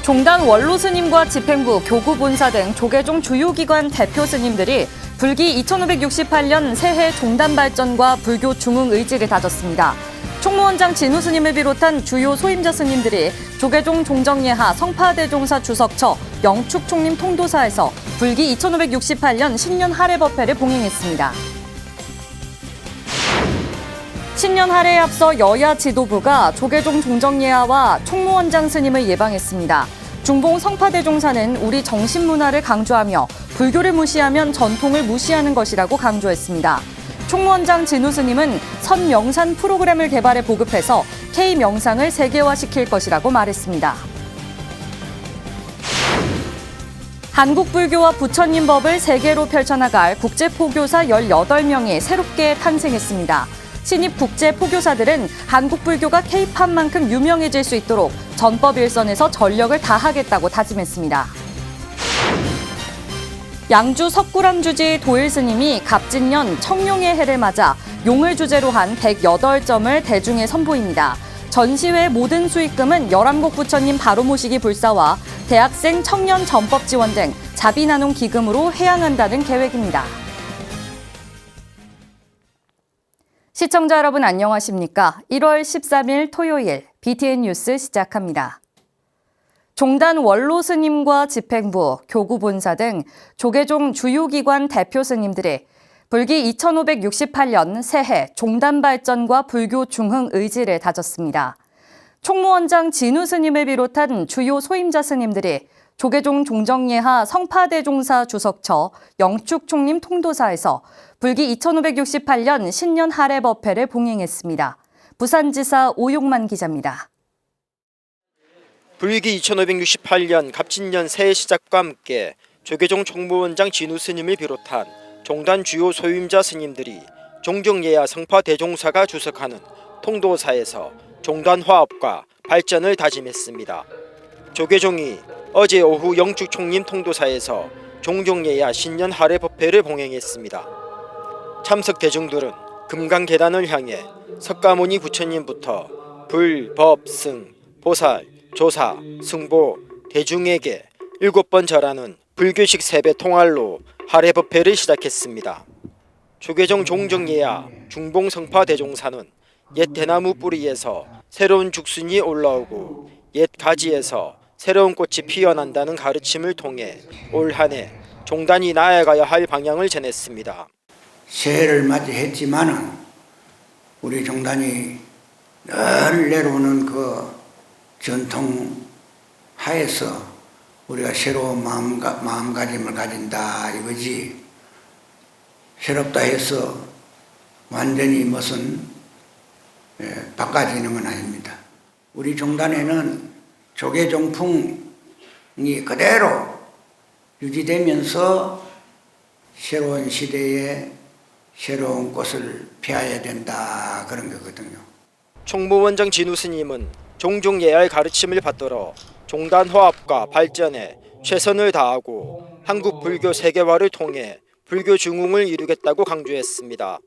종단 원로 스님과 집행부, 교구 본사 등 조계종 주요 기관 대표 스님들이 불기 2568년 새해 종단 발전과 불교 중흥 의지를 다졌습니다. 총무원장 진우 스님을 비롯한 주요 소임자 스님들이 조계종 종정예하 성파대종사 주석처 영축 총림 통도사에서 불기 2568년 신년 할애 법회를 봉행했습니다. 신년 할애에 앞서 여야 지도부가 조계종 종정예하와 총무원장 스님을 예방했습니다. 중봉 성파대종사는 우리 정신문화를 강조하며 불교를 무시하면 전통을 무시하는 것이라고 강조했습니다. 총무원장 진우 스님은 선명산 프로그램을 개발해 보급해서 K명상을 세계화시킬 것이라고 말했습니다. 한국불교와 부처님 법을 세계로 펼쳐나갈 국제포교사 18명이 새롭게 탄생했습니다. 신입 국제포교사들은 한국불교가 K-팝만큼 유명해질 수 있도록 전법 일선에서 전력을 다하겠다고 다짐했습니다. 양주 석굴암 주지 도일 스님이 갑진년 청룡의 해를 맞아 용을 주제로 한 108점을 대중에 선보입니다. 전시회 모든 수익금은 열암곡 부처님 바로 모시기 불사와 대학생 청년 전법 지원 등 자비 나눔 기금으로 해양한다는 계획입니다. 시청자 여러분 안녕하십니까? 1월 13일 토요일 BTN 뉴스 시작합니다. 종단 원로 스님과 집행부, 교구 본사 등 조계종 주요 기관 대표 스님들이 불기 2568년 새해 종단 발전과 불교 중흥 의지를 다졌습니다. 총무원장 진우 스님을 비롯한 주요 소임자 스님들이 조계종 종정예하 성파대종사 주석처 영축 총림 통도사에서 불기 2568년 신년 할애 법회를 봉행했습니다. 부산지사 오용만 기자입니다. 불기 2568년 갑진년 새해 시작과 함께 조계종 총무원장 진우 스님을 비롯한 종단 주요 소임자 스님들이 종정예하 성파대종사가 주석하는 통도사에서 종단 화합과 발전을 다짐했습니다. 조계종이 어제 오후 영축 총림 통도사에서 종정예하 신년 할애 법회를 봉행했습니다. 참석 대중들은 금강계단을 향해 석가모니 부처님부터 불, 법, 승, 보살, 조사, 승보, 대중에게 7번 절하는 불교식 세배 통할로 할애 법회를 시작했습니다. 조계종 종정예하 중봉 성파대종사는 옛 대나무 뿌리에서 새로운 죽순이 올라오고 옛 가지에서 새로운 꽃이 피어난다는 가르침을 통해 올 한 해 종단이 나아가야 할 방향을 전했습니다. 새해를 맞이했지만은 우리 종단이 늘 내려오는 그 전통 하에서 우리가 새로운 마음가짐을 가진다 이거지, 새롭다 해서 완전히 무슨 바꿔지는 건 아닙니다. 우리 종단에는 조계종풍이 그대로 유지되면서 새로운 시대에 새로운 꽃을 피워야 된다 그런 거거든요. 총무원장 진우 스님은 종종예하의 가르침을 받들어 종단 화합과 발전에 최선을 다하고 한국 불교 세계화를 통해 불교 중흥을 이루겠다고 강조했습니다.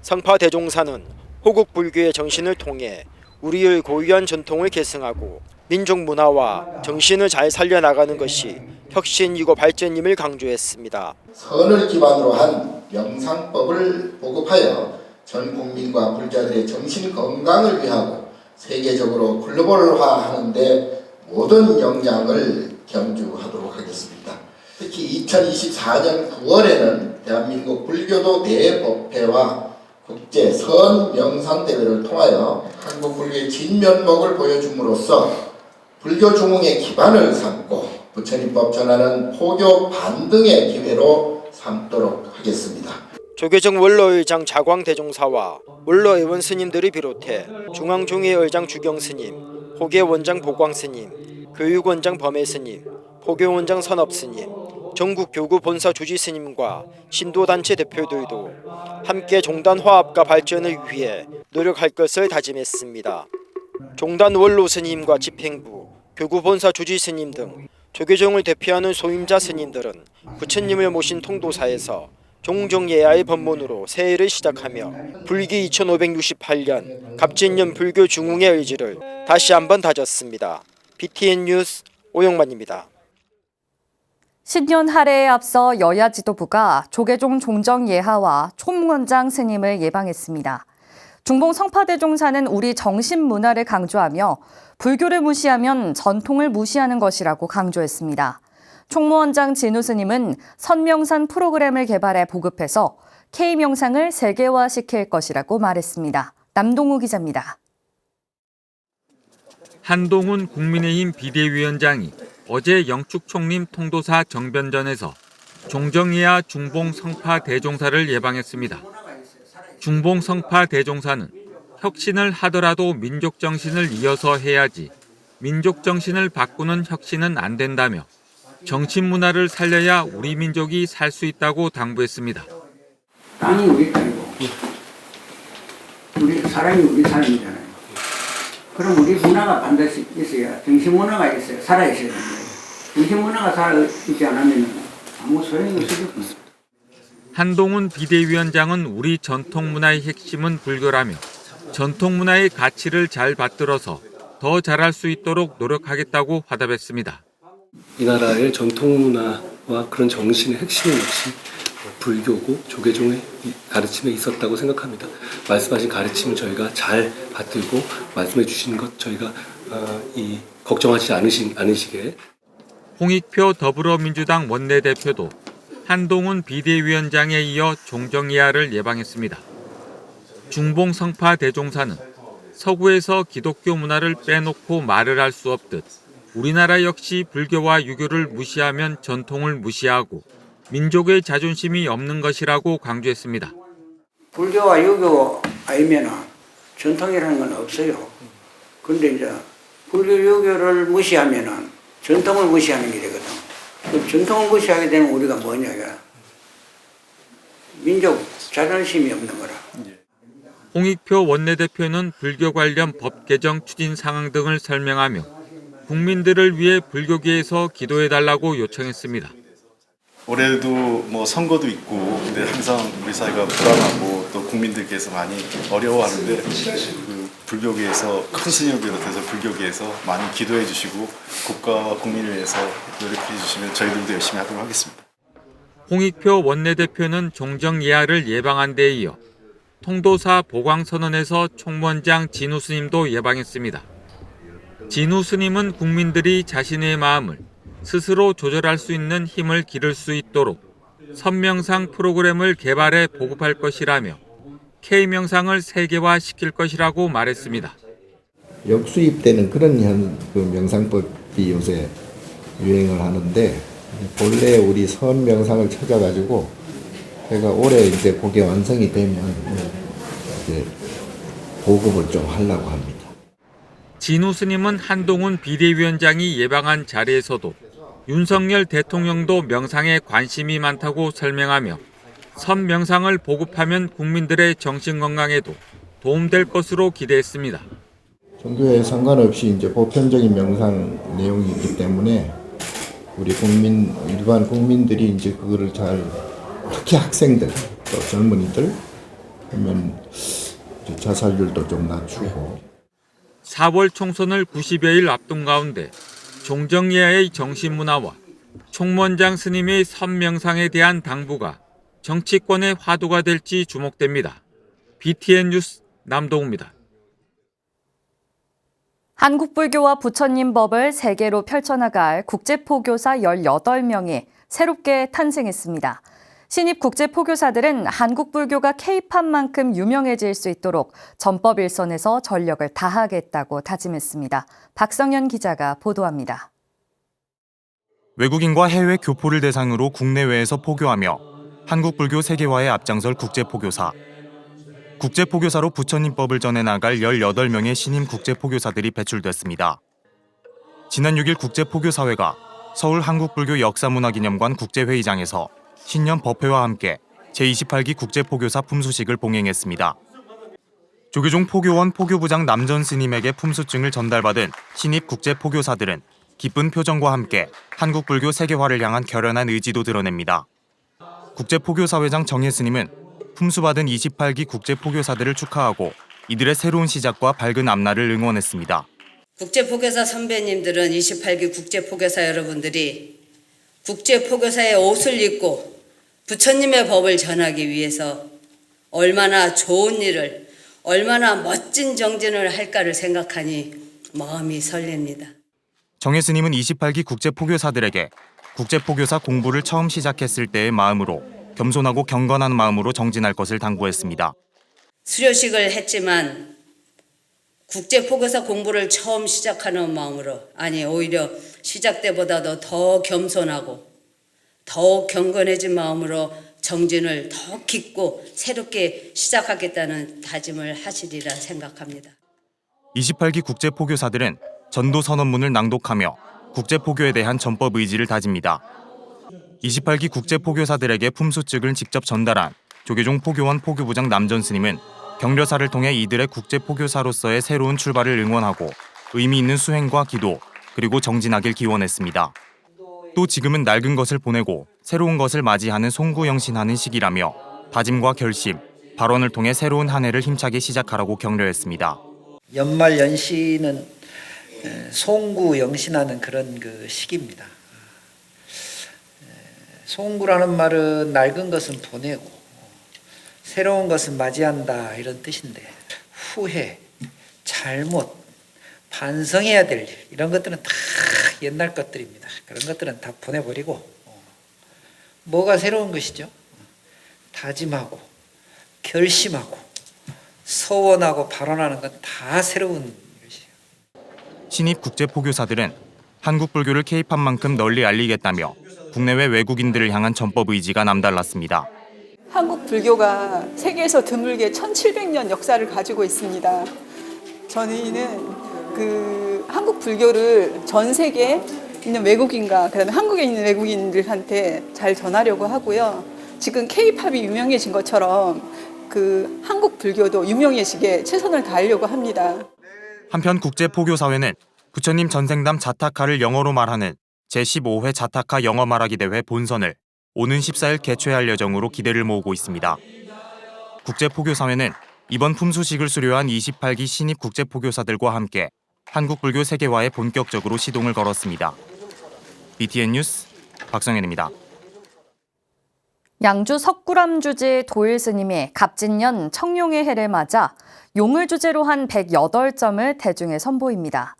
성파대종사는 호국 불교의 정신을 통해 우리의 고유한 전통을 계승하고 민족 문화와 정신을 잘 살려나가는 것이 혁신이고 발전임을 강조했습니다. 선을 기반으로 한 명상법을 보급하여 전 국민과 불자들의 정신 건강을 위하고 세계적으로 글로벌화하는 데 모든 역량을 경주하도록 하겠습니다. 특히 2024년 9월에는 대한민국 불교도 대법회와 국제 선명상대회를 통하여 한국 불교의 진면목을 보여줌으로써 불교 중흥의 기반을 삼고 부처님법 전하는 포교 반등의 기회로 삼도록 하겠습니다. 조계종 원로의장 자광대종사와 원로의원 스님들을 비롯해 중앙종회의장 주경스님, 호계원장 보광스님, 교육원장 범해스님, 포교원장 선업스님, 전국교구 본사 주지스님과 신도단체 대표들도 함께 종단 화합과 발전을 위해 노력할 것을 다짐했습니다. 종단 원로 스님과 집행부, 교구 본사 주지스님 등 조계종을 대표하는 소임자 스님들은 부처님을 모신 통도사에서 종정예하의 법문으로 새해를 시작하며 불기 2568년 갑진년 불교 중흥의 의지를 다시 한번 다졌습니다. BTN 뉴스 오영만입니다. 신년 할애에 앞서 여야 지도부가 조계종 종정 예하와 총무원장 스님을 예방했습니다. 중봉 성파대종사는 우리 정신 문화를 강조하며 불교를 무시하면 전통을 무시하는 것이라고 강조했습니다. 총무원장 진우 스님은 선명산 프로그램을 개발해 보급해서 K명상을 세계화시킬 것이라고 말했습니다. 남동우 기자입니다. 한동훈 국민의힘 비대위원장이 어제 영축총림 통도사 정변전에서 종정예하 중봉 성파 대종사를 예방했습니다. 중봉 성파 대종사는 혁신을 하더라도 민족 정신을 이어서 해야지 민족 정신을 바꾸는 혁신은 안 된다며 정신 문화를 살려야 우리 민족이 살 수 있다고 당부했습니다. 땅이 우리 땅이고 우리 사람이 우리 사람이잖아요. 그럼 우리 문화가 반드시 있어야 정신 문화가 있어야 살아 있어야 되는 거예요. 정신 문화가 살아 있지 않으면 아무 소용이 없을 겁니다. 한동훈 비대위원장은 우리 전통 문화의 핵심은 불교라며 전통 문화의 가치를 잘 받들어서 더 잘할 수 있도록 노력하겠다고 화답했습니다. 이 나라의 전통 문화와 그런 정신의 핵심은 역시 불교고 조계종의 가르침에 있었다고 생각합니다. 말씀하신 가르침을 저희가 잘 받들고 말씀해 주시는 것 저희가 걱정하지 않으시게. 홍익표 더불어민주당 원내대표도 한동훈 비대위원장에 이어 종정예하를 예방했습니다. 중봉 성파 대종사는 서구에서 기독교 문화를 빼놓고 말을 할 수 없듯 우리나라 역시 불교와 유교를 무시하면 전통을 무시하고 민족의 자존심이 없는 것이라고 강조했습니다. 불교와 유교 아니면 전통이라는 건 없어요. 그런데 이제 불교 유교를 무시하면 전통을 무시하는 게 되거든. 그 전통을 무시하게 되면 우리가 뭐냐가 민족 자존심이 없는 거라. 홍익표 원내대표는 불교 관련 법 개정 추진 상황 등을 설명하며 국민들을 위해 불교계에서 기도해달라고 요청했습니다. 올해도 뭐 선거도 있고 근데 항상 우리 사회가 불안하고 또 국민들께서 많이 어려워하는데 그 불교계에서 큰 스님을 비롯해서 불교계에서 많이 기도해 주시고 국가와 국민을 위해서 노력해 주시면 저희들도 열심히 하도록 하겠습니다. 홍익표 원내대표는 종정예하를 예방한 데 이어 통도사 보광선언에서 총무원장 진우 스님도 예방했습니다. 진우 스님은 국민들이 자신의 마음을 스스로 조절할 수 있는 힘을 기를 수 있도록 선명상 프로그램을 개발해 보급할 것이라며 K명상을 세계화시킬 것이라고 말했습니다. 역수입되는 그런 그 명상법이 요새 유행을 하는데 본래 우리 선 명상을 찾아가지고 제가 올해 이제 그게 완성이 되면 이제 보급을 좀 하려고 합니다. 진우 스님은 한동훈 비대위원장이 예방한 자리에서도 윤석열 대통령도 명상에 관심이 많다고 설명하며 선 명상을 보급하면 국민들의 정신 건강에도 도움될 것으로 기대했습니다. 종교에 상관없이 이제 보편적인 명상 내용이기 때문에 우리 일반 국민들이 이제 그거를 잘 특히 학생들 또 젊은이들 하면 자살률도 좀 낮추고 4월 총선을 90여일 앞둔 가운데 종정예하의 정신문화와 총무원장 스님의 선명상에 대한 당부가 정치권의 화두가 될지 주목됩니다. BTN 뉴스 남동우입니다. 한국불교와 부처님 법을 세계로 펼쳐나갈 국제포교사 18명이 새롭게 탄생했습니다. 신입 국제포교사들은 한국불교가 K-팝만큼 유명해질 수 있도록 전법 일선에서 전력을 다하겠다고 다짐했습니다. 박성현 기자가 보도합니다. 외국인과 해외 교포를 대상으로 국내외에서 포교하며 한국불교 세계화에 앞장설 국제포교사. 국제포교사로 부처님법을 전해 나갈 18명의 신임 국제포교사들이 배출됐습니다. 지난 6일 국제포교사회가 서울 한국불교 역사문화기념관 국제회의장에서 신년 법회와 함께 제28기 국제포교사 품수식을 봉행했습니다. 조계종 포교원 포교부장 남전 스님에게 품수증을 전달받은 신입 국제포교사들은 기쁜 표정과 함께 한국불교 세계화를 향한 결연한 의지도 드러냅니다. 국제포교사회장 정혜 스님은 품수받은 28기 국제포교사들을 축하하고 이들의 새로운 시작과 밝은 앞날을 응원했습니다. 국제포교사 선배님들은 28기 국제포교사 여러분들이 국제포교사의 옷을 입고 부처님의 법을 전하기 위해서 얼마나 좋은 일을, 얼마나 멋진 정진을 할까를 생각하니 마음이 설렙니다. 정혜 스님은 28기 국제포교사들에게 국제포교사 공부를 처음 시작했을 때의 마음으로 겸손하고 경건한 마음으로 정진할 것을 당부했습니다. 수료식을 했지만 국제포교사 공부를 처음 시작하는 마음으로, 아니 오히려 시작 때보다도 더 겸손하고 더욱 경건해진 마음으로 정진을 더 깊고 새롭게 시작하겠다는 다짐을 하시리라 생각합니다. 28기 국제포교사들은 전도 선언문을 낭독하며 국제포교에 대한 전법 의지를 다집니다. 28기 국제포교사들에게 품수증을 직접 전달한 조계종 포교원 포교부장 남전 스님은 격려사를 통해 이들의 국제포교사로서의 새로운 출발을 응원하고 의미 있는 수행과 기도 그리고 정진하길 기원했습니다. 또 지금은 낡은 것을 보내고 새로운 것을 맞이하는 송구영신하는 시기라며 다짐과 결심, 발언을 통해 새로운 한 해를 힘차게 시작하라고 격려했습니다. 연말 연시는 송구영신하는 그런 그 시기입니다. 송구라는 말은 낡은 것은 보내고 새로운 것은 맞이한다 이런 뜻인데, 후회, 잘못, 반성해야 될 일, 이런 것들은 다 옛날 것들입니다. 그런 것들은 다 보내버리고 뭐가 새로운 것이죠? 다짐하고 결심하고 서원하고 발언하는 건 다 새로운 것이에요. 신입 국제포교사들은 한국 불교를 케이팝만큼 널리 알리겠다며 국내외 외국인들을 향한 전법 의지가 남달랐습니다. 한국 불교가 세계에서 드물게 1700년 역사를 가지고 있습니다. 저희는 한국 불교를 전 세계에 있는 외국인과 그다음에 한국에 있는 외국인들한테 잘 전하려고 하고요. 지금 K-팝이 유명해진 것처럼 한국 불교도 유명해지게 최선을 다하려고 합니다. 한편 국제포교사회는 부처님 전생담 자타카를 영어로 말하는 제15회 자타카 영어 말하기 대회 본선을 오는 14일 개최할 예정으로 기대를 모으고 있습니다. 국제포교사회는 이번 품수식을 수료한 28기 신입 국제포교사들과 함께 한국불교 세계화에 본격적으로 시동을 걸었습니다. BTN 뉴스 박성현입니다. 양주 석굴암 주지 도일 스님이 갑진년 청룡의 해를 맞아 용을 주제로 한 108점을 대중에 선보입니다.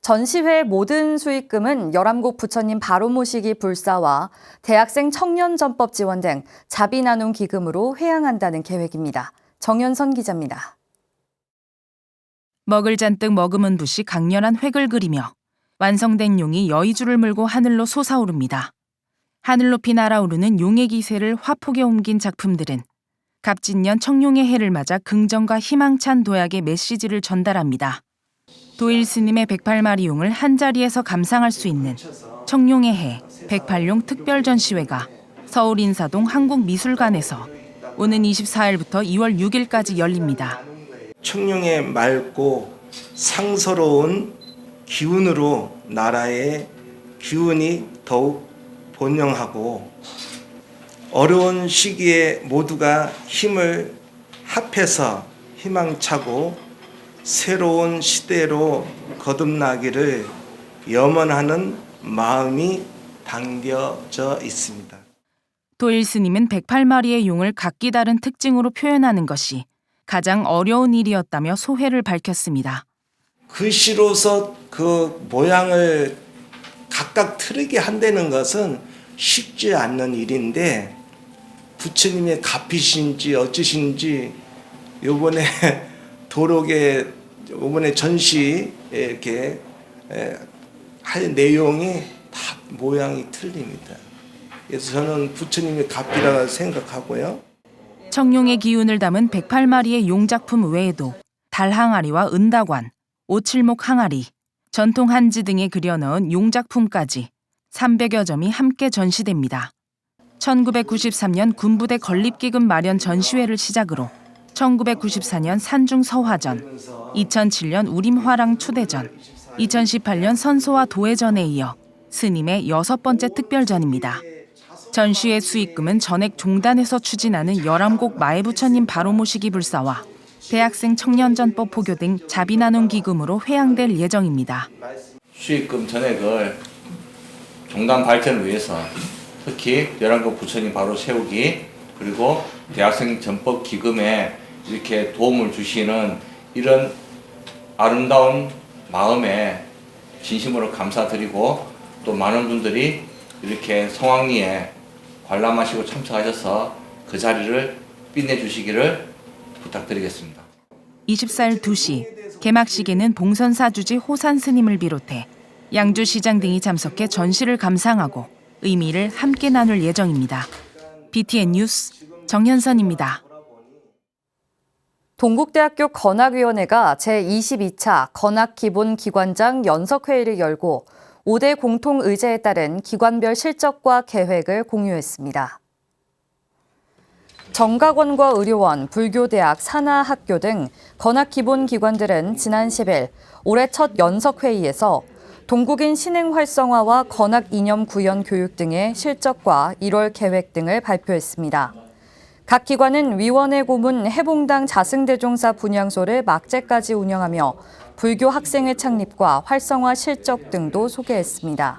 전시회 모든 수익금은 열암국 부처님 바로 모시기 불사와 대학생 청년 전법 지원 등 자비 나눔 기금으로 회향한다는 계획입니다. 정연선 기자입니다. 먹을 잔뜩 머금은 붓이 강렬한 획을 그리며 완성된 용이 여의주를 물고 하늘로 솟아오릅니다. 하늘 높이 날아오르는 용의 기세를 화폭에 옮긴 작품들은 갑진년 청룡의 해를 맞아 긍정과 희망찬 도약의 메시지를 전달합니다. 도일 스님의 108마리 용을 한자리에서 감상할 수 있는 청룡의 해 108용 특별 전시회가 서울 인사동 한국미술관에서 오는 24일부터 2월 6일까지 열립니다. 청룡의 맑고 상서로운 기운으로 나라의 기운이 더욱 번영하고 어려운 시기에 모두가 힘을 합해서 희망차고 새로운 시대로 거듭나기를 염원하는 마음이 담겨져 있습니다. 도일 스님은 108마리의 용을 각기 다른 특징으로 표현하는 것이 가장 어려운 일이었다며 소회를 밝혔습니다. 글씨로서 그 모양을 각각 틀리게 한다는 것은 쉽지 않는 일인데 부처님의 가피신지 어찌신지 요번에 도록에 요번에 전시에 이렇게 할 내용이 다 모양이 틀립니다. 그래서 저는 부처님의 가피라고 생각하고요. 청룡의 기운을 담은 108마리의 용작품 외에도 달 항아리와 은다관, 오칠목 항아리, 전통 한지 등에 그려넣은 용작품까지 300여 점이 함께 전시됩니다. 1993년 군부대 건립기금 마련 전시회를 시작으로 1994년 산중서화전, 2007년 우림화랑 초대전, 2018년 선소와 도회전에 이어 스님의 6번째 특별전입니다. 전시회 수익금은 전액 종단에서 추진하는 열암곡 마애부처님 바로 모시기 불사와 대학생 청년전법 포교 등 자비 나눔 기금으로 회항될 예정입니다. 수익금 전액을 종단 발전을 위해서 특히 열한국 부처님 바로 세우기, 그리고 대학생 전법 기금에 이렇게 도움을 주시는 이런 아름다운 마음에 진심으로 감사드리고, 또 많은 분들이 이렇게 성황리에 관람하시고 참석하셔서 그 자리를 빛내주시기를 부탁드리겠습니다. 24일 2시 개막식에는 봉선사 주지 호산 스님을 비롯해 양주시장 등이 참석해 전시를 감상하고 의미를 함께 나눌 예정입니다. BTN 뉴스 정현선입니다. 동국대학교 건학위원회가 제22차 건학기본기관장 연석회의를 열고 5대 공통의제에 따른 기관별 실적과 계획을 공유했습니다. 정각원과 의료원, 불교대학, 산하학교 등 건학기본기관들은 지난 10일 올해 첫 연석회의에서 동국인 신행 활성화와 건학 이념 구현 교육 등의 실적과 1월 계획 등을 발표했습니다. 각 기관은 위원회 고문 해봉당 자승대종사 분향소를 막제까지 운영하며 불교 학생회 창립과 활성화 실적 등도 소개했습니다.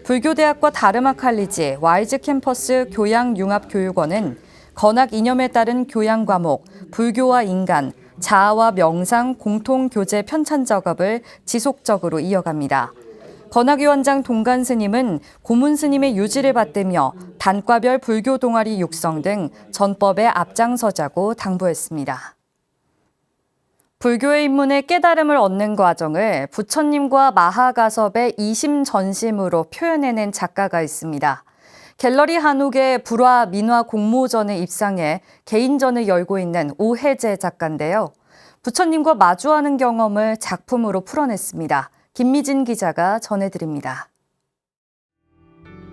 불교대학과 다르마 칼리지, 와이즈 캠퍼스 교양융합교육원은 건학 이념에 따른 교양 과목, 불교와 인간, 자아와 명상 공통 교재 편찬 작업을 지속적으로 이어갑니다. 건학위원장 동간 스님은 고문 스님의 유지를 받들며 단과별 불교 동아리 육성 등 전법에 앞장서자고 당부했습니다. 불교의 입문의 깨달음을 얻는 과정을 부처님과 마하가섭의 이심전심으로 표현해낸 작가가 있습니다. 갤러리 한옥의 불화 민화 공모전에 입상해 개인전을 열고 있는 오혜재 작가인데요. 부처님과 마주하는 경험을 작품으로 풀어냈습니다. 김미진 기자가 전해드립니다.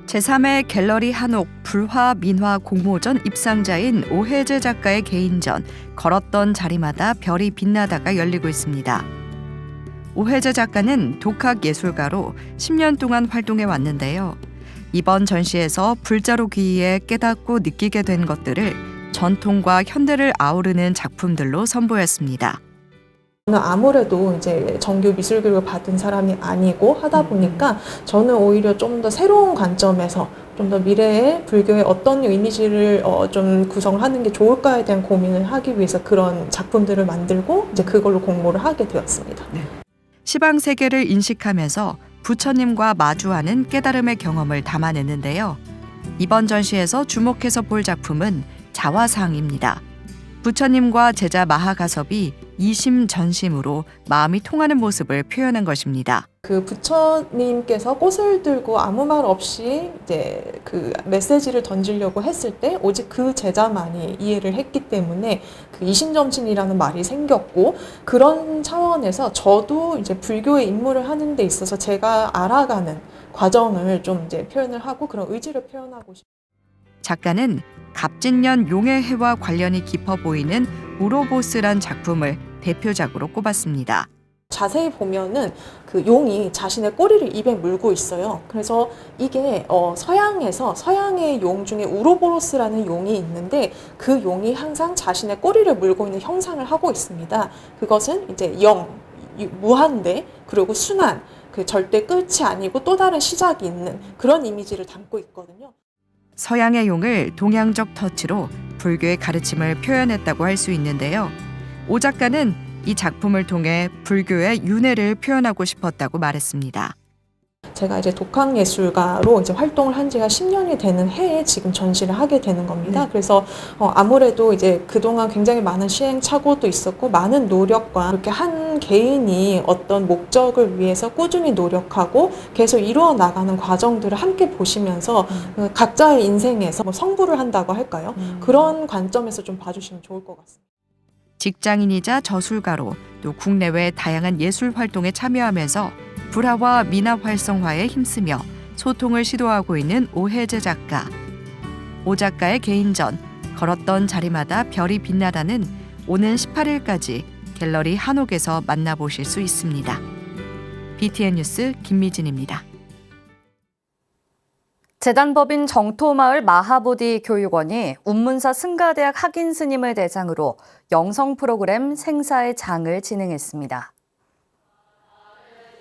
제3회 갤러리 한옥 불화 민화 공모전 입상자인 오혜재 작가의 개인전 걸었던 자리마다 별이 빛나다가 열리고 있습니다. 오혜재 작가는 독학예술가로 10년 동안 활동해 왔는데요. 이번 전시에서 불자로 귀의에 깨닫고 느끼게 된 것들을 전통과 현대를 아우르는 작품들로 선보였습니다. 저는 아무래도 이제 정규 미술 교육을 받은 사람이 아니고 하다 보니까 저는 오히려 좀 더 새로운 관점에서 좀 더 미래의 불교의 어떤 이미지를 좀 구성을 하는 게 좋을까에 대한 고민을 하기 위해서 그런 작품들을 만들고 이제 그걸로 공모를 하게 되었습니다. 시방 세계를 인식하면서 부처님과 마주하는 깨달음의 경험을 담아냈는데요. 이번 전시에서 주목해서 볼 작품은 자화상입니다. 부처님과 제자 마하가섭이 이심전심으로 마음이 통하는 모습을 표현한 것입니다. 그 부처님께서 꽃을 들고 아무 말 없이 이제 그 메시지를 던지려고 했을 때 오직 그 제자만이 이해를 했기 때문에 그 이심전심이라는 말이 생겼고, 그런 차원에서 저도 이제 불교의 입문을 하는 데 있어서 제가 알아가는 과정을 좀 이제 표현을 하고 그런 의지를 표현하고 싶습니다. 작가는 갑진년 용의 해와 관련이 깊어 보이는 우로보스란 작품을 대표작으로 꼽았습니다. 자세히 보면은 그 용이 자신의 꼬리를 입에 물고 있어요. 그래서 이게 서양의 용 중에 우로보로스라는 용이 있는데 그 용이 항상 자신의 꼬리를 물고 있는 형상을 하고 있습니다. 그것은 이제 영, 무한대, 그리고 순환, 그 절대 끝이 아니고 또 다른 시작이 있는 그런 이미지를 담고 있거든요. 서양의 용을 동양적 터치로 불교의 가르침을 표현했다고 할 수 있는데요. 오 작가는 이 작품을 통해 불교의 윤회를 표현하고 싶었다고 말했습니다. 제가 이제 독학예술가로 이제 활동을 한 지가 10년이 되는 해에 지금 전시를 하게 되는 겁니다. 그래서 아무래도 이제 그동안 굉장히 많은 시행착오도 있었고 많은 노력과 그렇게 한 개인이 어떤 목적을 위해서 꾸준히 노력하고 계속 이루어 나가는 과정들을 함께 보시면서 각자의 인생에서 뭐 성불을 한다고 할까요? 그런 관점에서 좀 봐주시면 좋을 것 같습니다. 직장인이자 저술가로 또 국내외 다양한 예술 활동에 참여하면서 불화와 민화 활성화에 힘쓰며 소통을 시도하고 있는 오혜재 작가. 오 작가의 개인전 걸었던 자리마다 별이 빛나다는 오는 18일까지 갤러리 한옥에서 만나보실 수 있습니다. BTN 뉴스 김미진입니다. 재단법인 정토마을 마하보디 교육원이 운문사 승가대학 학인 스님을 대상으로 영성 프로그램 생사의 장을 진행했습니다.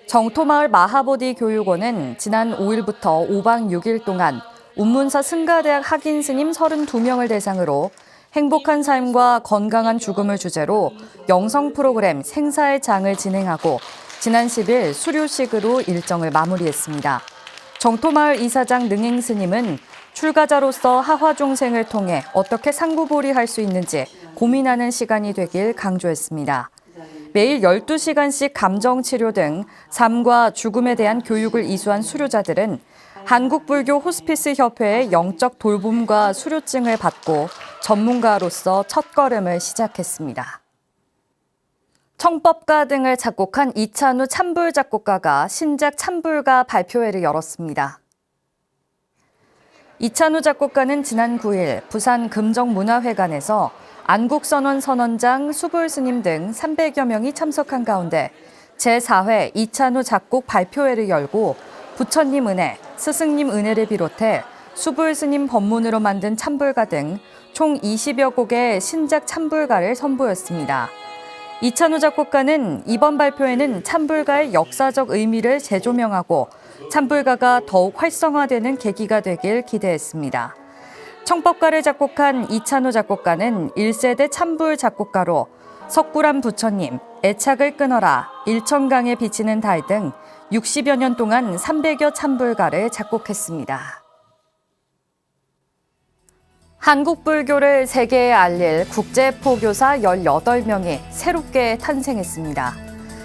정토마을 마하보디 교육원은 지난 5일부터 5박 6일 동안 운문사 승가대학 학인 스님 32명을 대상으로 행복한 삶과 건강한 죽음을 주제로 영성 프로그램 생사의 장을 진행하고 지난 10일 수료식으로 일정을 마무리했습니다. 정토마을 이사장 능행 스님은 출가자로서 하화종생을 통해 어떻게 상구보리할 수 있는지 고민하는 시간이 되길 강조했습니다. 매일 12시간씩 감정치료 등 삶과 죽음에 대한 교육을 이수한 수료자들은 한국불교 호스피스 협회의 영적 돌봄과 수료증을 받고 전문가로서 첫걸음을 시작했습니다. 청법가 등을 작곡한 이찬우 찬불 작곡가가 신작 찬불가 발표회를 열었습니다. 이찬우 작곡가는 지난 9일 부산 금정문화회관에서 안국선원 선원장, 수불스님 등 300여 명이 참석한 가운데 제4회 이찬우 작곡 발표회를 열고 부처님 은혜, 스승님 은혜를 비롯해 수불스님 법문으로 만든 찬불가 등 총 20여 곡의 신작 찬불가를 선보였습니다. 이찬우 작곡가는 이번 발표회는 찬불가의 역사적 의미를 재조명하고 찬불가가 더욱 활성화되는 계기가 되길 기대했습니다. 청법가를 작곡한 이찬우 작곡가는 1세대 찬불 작곡가로 석굴암 부처님, 애착을 끊어라, 일천강에 비치는 달 등 60여 년 동안 300여 찬불가를 작곡했습니다. 한국 불교를 세계에 알릴 국제포교사 18명이 새롭게 탄생했습니다.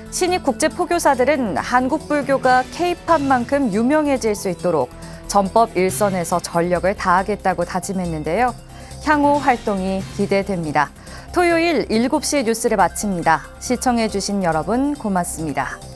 신입 국제포교사들은 한국 불교가 K-팝만큼 유명해질 수 있도록 전법 일선에서 전력을 다하겠다고 다짐했는데요. 향후 활동이 기대됩니다. 토요일 7시 뉴스를 마칩니다. 시청해주신 여러분 고맙습니다.